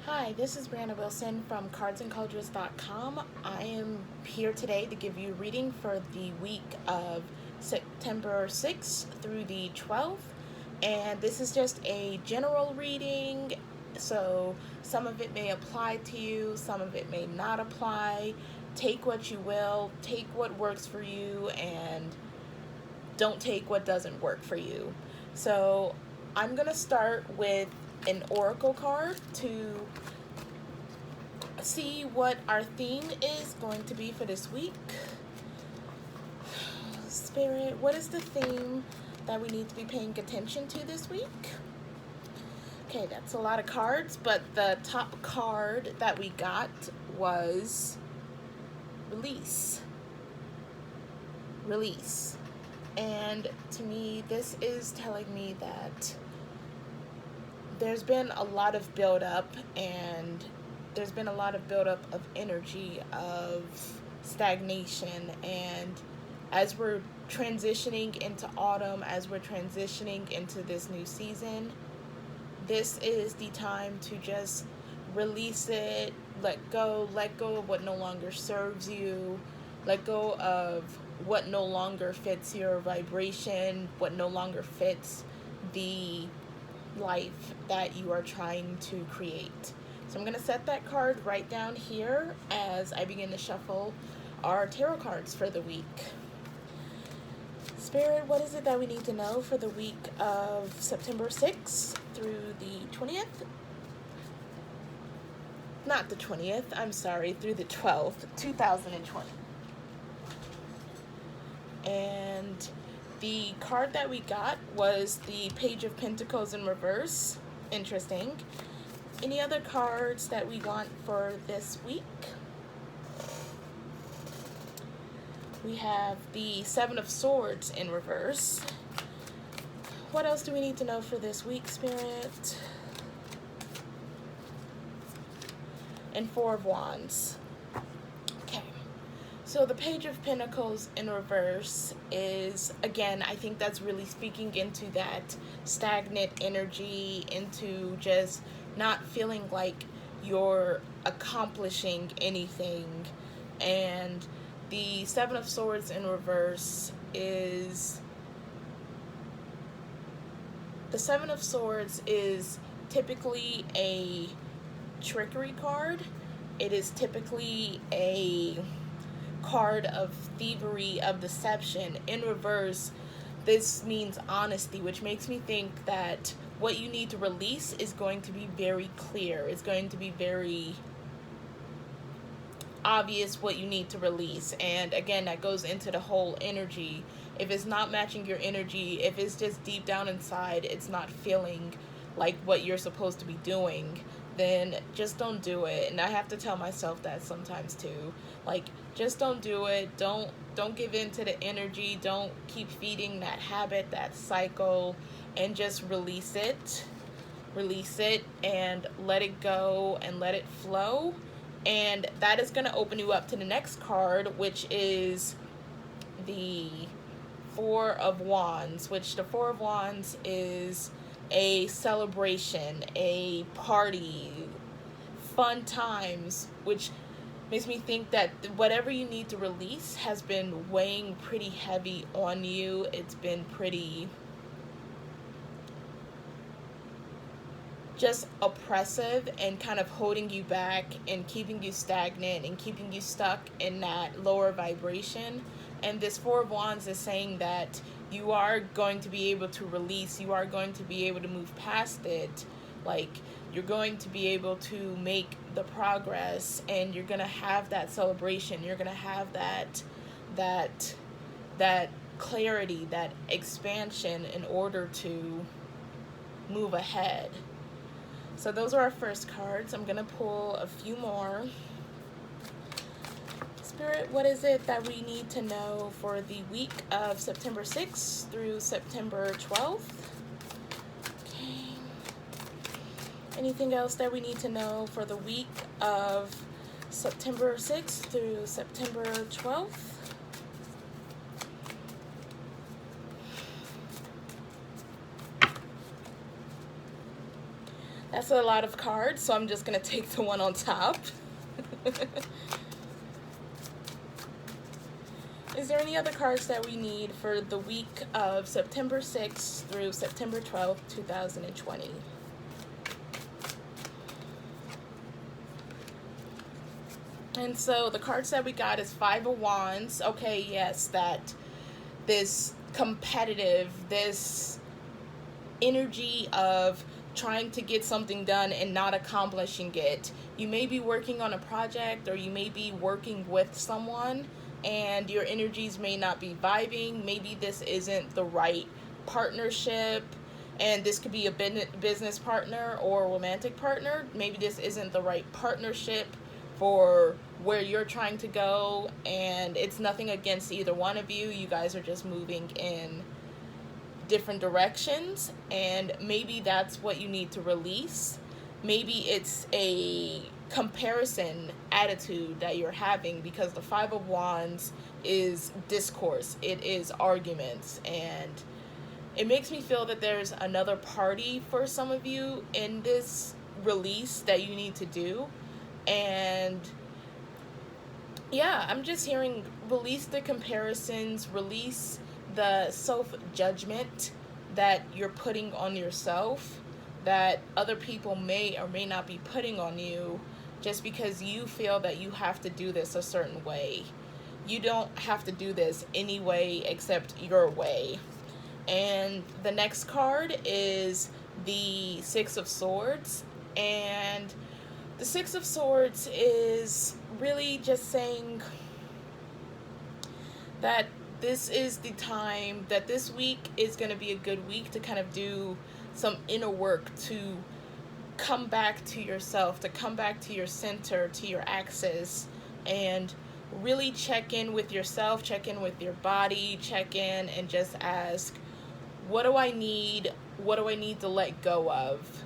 Hi, this is Brianna Wilson from cardsandcultures.com. I am here today to give you a reading for the week of September 6th through the 12th. And this is just a general reading, so some of it may apply to you, some of it may not apply. Take what you will, take what works for you, and don't take what doesn't work for you. So I'm going to start with an oracle card to see what our theme is going to be for this week. Spirit, what is the theme that we need to be paying attention to this week? Okay, that's a lot of cards, but the top card that we got was release. Release. And to me, this is telling me that there's been a lot of buildup, and there's been a lot of buildup of energy, of stagnation, and as we're transitioning into autumn, as we're transitioning into this new season, this is the time to just release it, let go of what no longer serves you, let go of what no longer fits your vibration, what no longer fits the life that you are trying to create. So I'm going to set that card right down here as I begin to shuffle our tarot cards for the week. Spirit, what is it that we need to know for the week of September 6th through the 20th? Not the 20th, I'm sorry, through the 12th, 2020. And the card that we got was the Page of Pentacles in reverse. Interesting. Any other cards that we want for this week? We have the Seven of Swords in reverse. What else do we need to know for this week, Spirit? And Four of Wands. Okay. So the Page of Pentacles in reverse is, again, I think that's really speaking into that stagnant energy, into just not feeling like you're accomplishing anything. And the Seven of Swords in reverse is, the Seven of Swords is typically a trickery card. It is typically a card of thievery, of deception. In reverse, this means honesty, which makes me think that what you need to release is going to be very clear. It's going to be very obvious what you need to release. And again, that goes into the whole energy. If it's not matching your energy, if it's just deep down inside, it's not feeling like what you're supposed to be doing, then just don't do it. And I have to tell myself that sometimes too. Like, just don't do it. Don't give in to the energy. Don't keep feeding that habit, that cycle, and just release it. Release it and let it go and let it flow. And that is going to open you up to the next card, which is the Four of Wands, which the Four of Wands is a celebration, a party, fun times, which makes me think that whatever you need to release has been weighing pretty heavy on you. It's been pretty just oppressive and kind of holding you back and keeping you stagnant and keeping you stuck in that lower vibration. And this Four of Wands is saying that you are going to be able to release, you are going to be able to move past it. Like, you're going to be able to make the progress, and you're going to have that celebration. You're going to have that clarity, that expansion in order to move ahead. So those are our first cards. I'm going to pull a few more. Spirit, what is it that we need to know for the week of September 6th through September 12th? Okay. Anything else that we need to know for the week of September 6th through September 12th? That's a lot of cards, so I'm just going to take the one on top. Is there any other cards that we need for the week of September 6th through September 12th, 2020? And so the cards that we got is Five of Wands. Okay, yes, that this competitive, this energy of trying to get something done and not accomplishing it. You may be working on a project, or you may be working with someone, and your energies may not be vibing. Maybe this isn't the right partnership, and this could be a business partner or a romantic partner. Maybe this isn't the right partnership for where you're trying to go, and it's nothing against either one of you. You guys are just moving in different directions, and maybe that's what you need to release. Maybe it's a comparison attitude that you're having, because the Five of Wands is discourse, it is arguments, and it makes me feel that there's another party for some of you in this release that you need to do. And yeah, I'm just hearing release the comparisons, release the self-judgment that you're putting on yourself, that other people may or may not be putting on you, just because you feel that you have to do this a certain way. You don't have to do this any way except your way. And the next card is the Six of Swords, and the Six of Swords is really just saying that this is the time, that this week is going to be a good week to kind of do some inner work, to come back to yourself, to come back to your center, to your axis, and really check in with yourself, check in with your body, check in and just ask, what do I need? What do I need to let go of?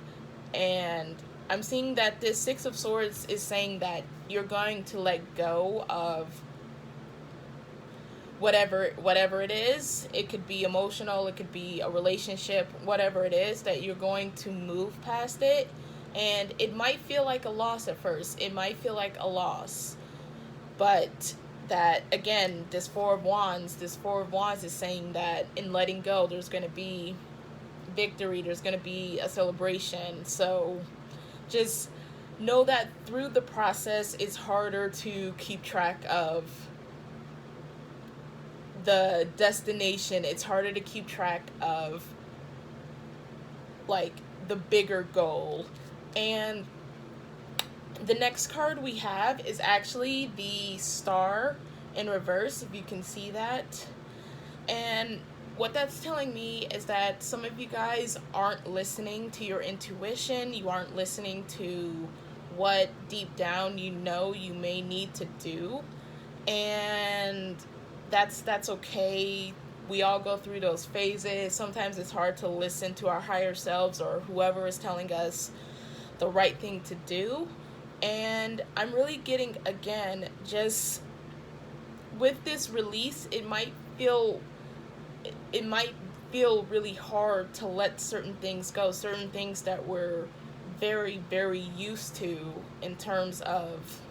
And I'm seeing that this Six of Swords is saying that you're going to let go of whatever it is. It could be emotional, it could be a relationship, whatever it is, that you're going to move past it. And it might feel like a loss at first. It might feel like a loss. But that, again, this Four of Wands is saying that in letting go, there's going to be victory, there's going to be a celebration. So just know that through the process, it's harder to keep track of the destination. It's harder to keep track of, like, the bigger goal. And the next card we have is actually the Star in reverse, if you can see that. And what that's telling me is that some of you guys aren't listening to your intuition. You aren't listening to what deep down you know you may need to do. And that's okay. We all go through those phases. Sometimes it's hard to listen to our higher selves or whoever is telling us the right thing to do. And I'm really getting, again, just with this release, it might feel really hard to let certain things go, certain things that we're very, very used to in terms of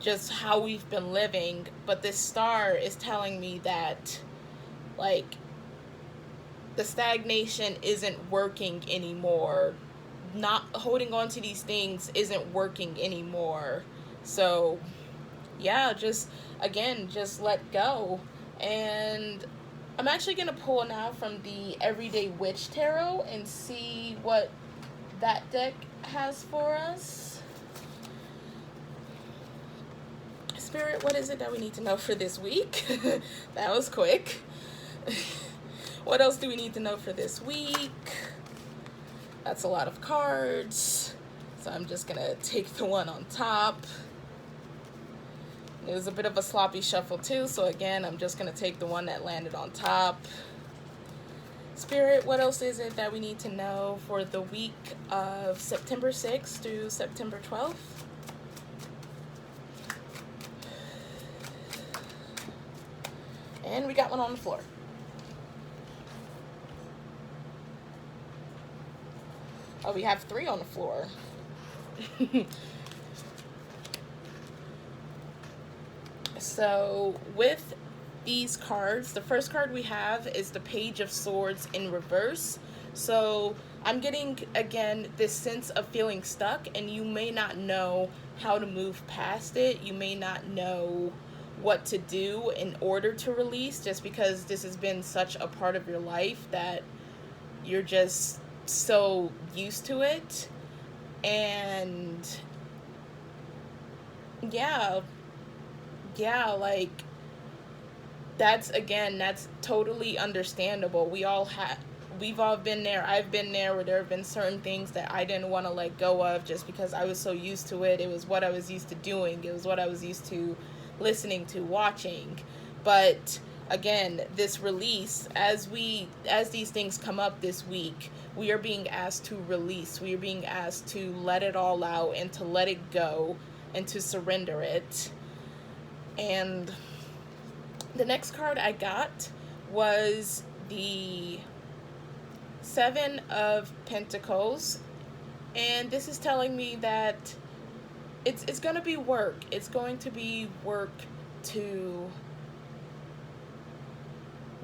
just how we've been living. But this Star is telling me that, like, the stagnation isn't working anymore. Not holding on to these things isn't working anymore. So yeah, just let go. And I'm actually gonna pull now from the Everyday Witch Tarot and see what that deck has for us. Spirit, what is it that we need to know for this week? That was quick. What else do we need to know for this week? That's a lot of cards. So I'm just gonna take the one on top. It was a bit of a sloppy shuffle too, so again, I'm just gonna take the one that landed on top. Spirit, what else is it that we need to know for the week of September 6th through September 12th? And we got one on the floor. Oh, we have 3 on the floor. So with these cards, the first card we have is the Page of Swords in reverse. So I'm getting, again, this sense of feeling stuck, and you may not know how to move past it. You may not know what to do in order to release, just because this has been such a part of your life that you're just so used to it. And yeah, like, that's, again, that's totally understandable. We've all been there. I've been there, where there have been certain things that I didn't want to let go of, just because I was so used to it. It was what I was used to doing. It was what I was used to listening to, watching. But again, this release, as these things come up this week, we are being asked to release. We are being asked to let it all out, and to let it go, and to surrender it. And the next card I got was the 7 of Pentacles, and this is telling me that it's going to be work. It's going to be work to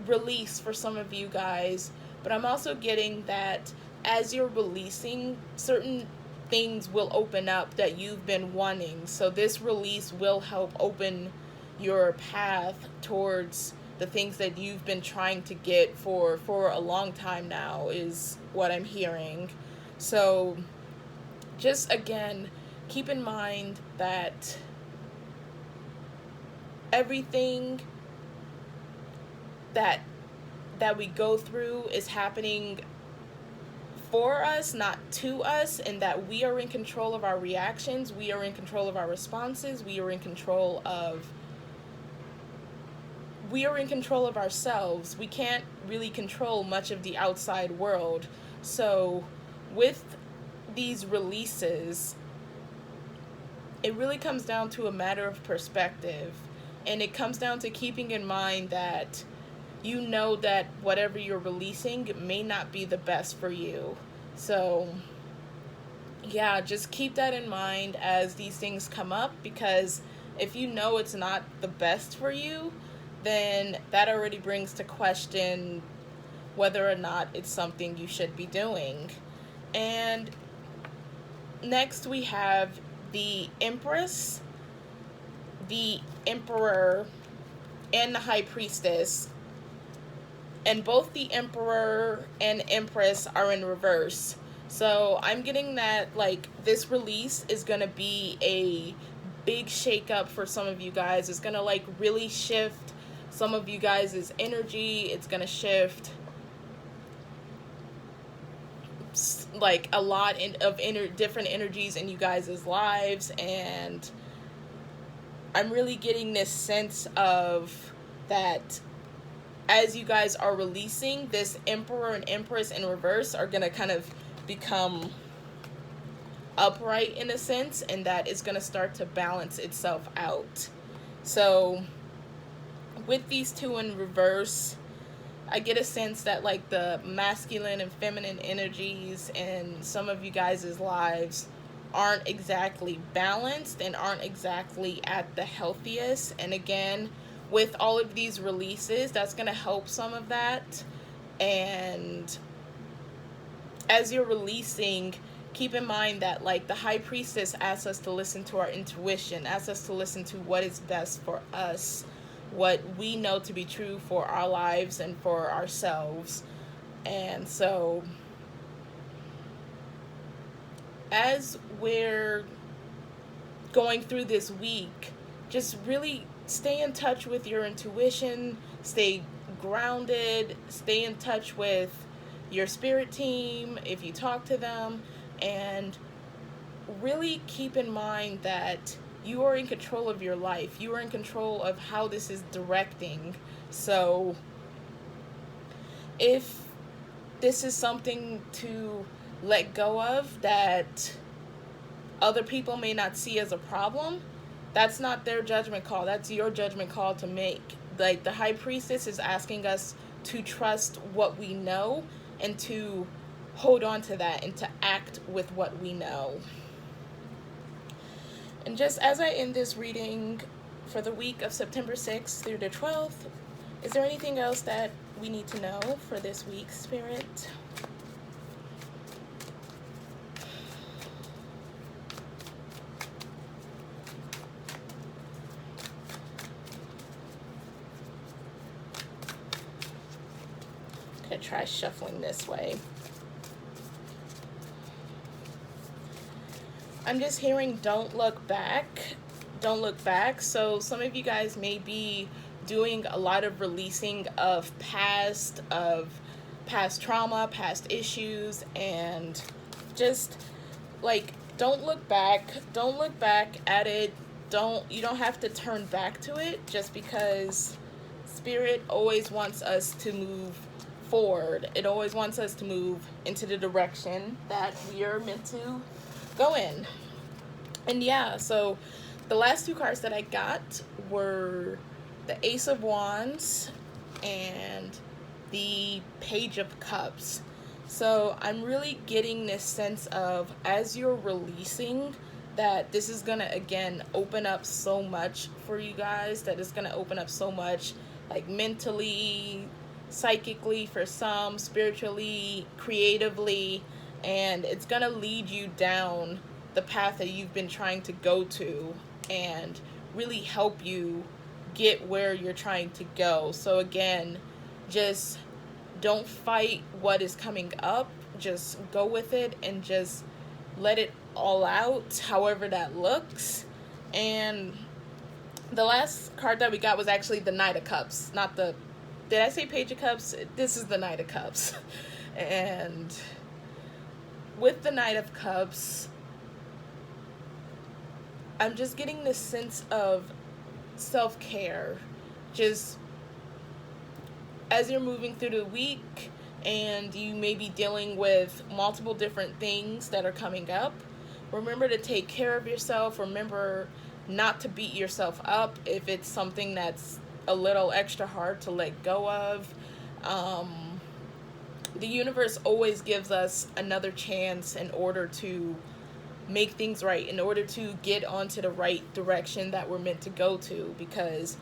release for some of you guys, but I'm also getting that as you're releasing, certain things will open up that you've been wanting. So this release will help open your path towards the things that you've been trying to get for a long time now, is what I'm hearing. So just, again, keep in mind that everything that we go through is happening for us, not to us, and that we are in control of our reactions, we are in control of our responses, we are in control of ourselves. We can't really control much of the outside world. So with these releases, it really comes down to a matter of perspective, and it comes down to keeping in mind that you know that whatever you're releasing may not be the best for you. So yeah, just keep that in mind as these things come up, because if you know it's not the best for you, then that already brings to question whether or not it's something you should be doing. And next we have the Empress, the Emperor, and the High Priestess. And both the Emperor and Empress are in reverse. So I'm getting that, like, this release is going to be a big shakeup for some of you guys. It's going to, like, really shift some of you guys' energy. It's going to shift, like, a lot of different energies in you guys' lives. And I'm really getting this sense of that as you guys are releasing, this Emperor and Empress in reverse are going to kind of become upright in a sense, and that is going to start to balance itself out. So with these two in reverse, I get a sense that, like, the masculine and feminine energies in some of you guys' lives aren't exactly balanced and aren't exactly at the healthiest. And again, with all of these releases, that's going to help some of that. And as you're releasing, keep in mind that, like, the High Priestess asks us to listen to our intuition, asks us to listen to what is best for us, what we know to be true for our lives and for ourselves. And so as we're going through this week, just really stay in touch with your intuition, stay grounded, stay in touch with your spirit team if you talk to them, and really keep in mind that you are in control of your life. You are in control of how this is directing. So if this is something to let go of that other people may not see as a problem, that's not their judgment call. That's your judgment call to make. Like, the High Priestess is asking us to trust what we know and to hold on to that and to act with what we know. And just as I end this reading for the week of September 6th through the 12th, is there anything else that we need to know for this week, Spirit? I'm going to try shuffling this way. I'm just hearing don't look back. Don't look back. So some of you guys may be doing a lot of releasing of past trauma, past issues, and just like don't look back. Don't look back at it. You don't have to turn back to it, just because Spirit always wants us to move forward. It always wants us to move into the direction that we are meant to go in. And yeah, so the last two cards that I got were the Ace of Wands and the Page of Cups. So I'm really getting this sense of, as you're releasing, that this is gonna again open up so much for you guys, that it's gonna open up so much, like mentally, psychically for some, spiritually, creatively, and it's gonna lead you down the path that you've been trying to go to and really help you get where you're trying to go. So again, just don't fight what is coming up. Just go with it and just let it all out, however that looks. And the last card that we got was actually the Knight of Cups, not the, did I say Page of Cups? This is the Knight of Cups. And with the Knight of Cups, I'm just getting this sense of self-care. Just as you're moving through the week and you may be dealing with multiple different things that are coming up, remember to take care of yourself. Remember not to beat yourself up if it's something that's a little extra hard to let go of. The universe always gives us another chance in order to make things right, in order to get onto the right direction that we're meant to go to, because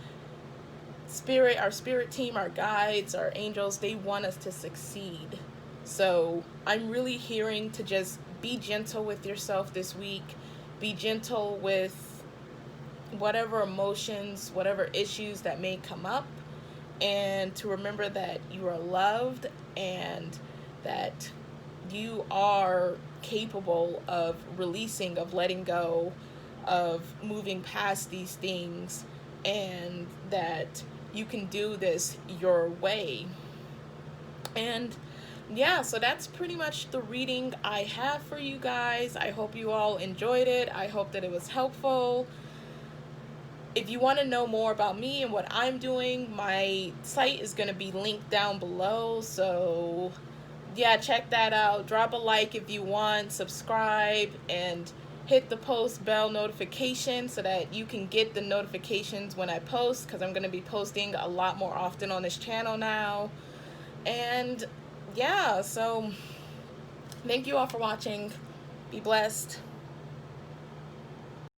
Spirit, our spirit team, our guides, our angels, they want us to succeed. So I'm really hearing to just be gentle with yourself this week. Be gentle with whatever emotions, whatever issues that may come up, and to remember that you are loved and that you are capable of releasing, of letting go, of moving past these things, and that you can do this your way. And yeah, so that's pretty much the reading I have for you guys. I hope you all enjoyed it. I hope that it was helpful. If you want to know more about me and what I'm doing, my site is going to be linked down below. So yeah, check that out. Drop a like if you want, subscribe, and hit the post bell notification so that you can get the notifications when I post, because I'm going to be posting a lot more often on this channel now. And yeah, so thank you all for watching. Be blessed.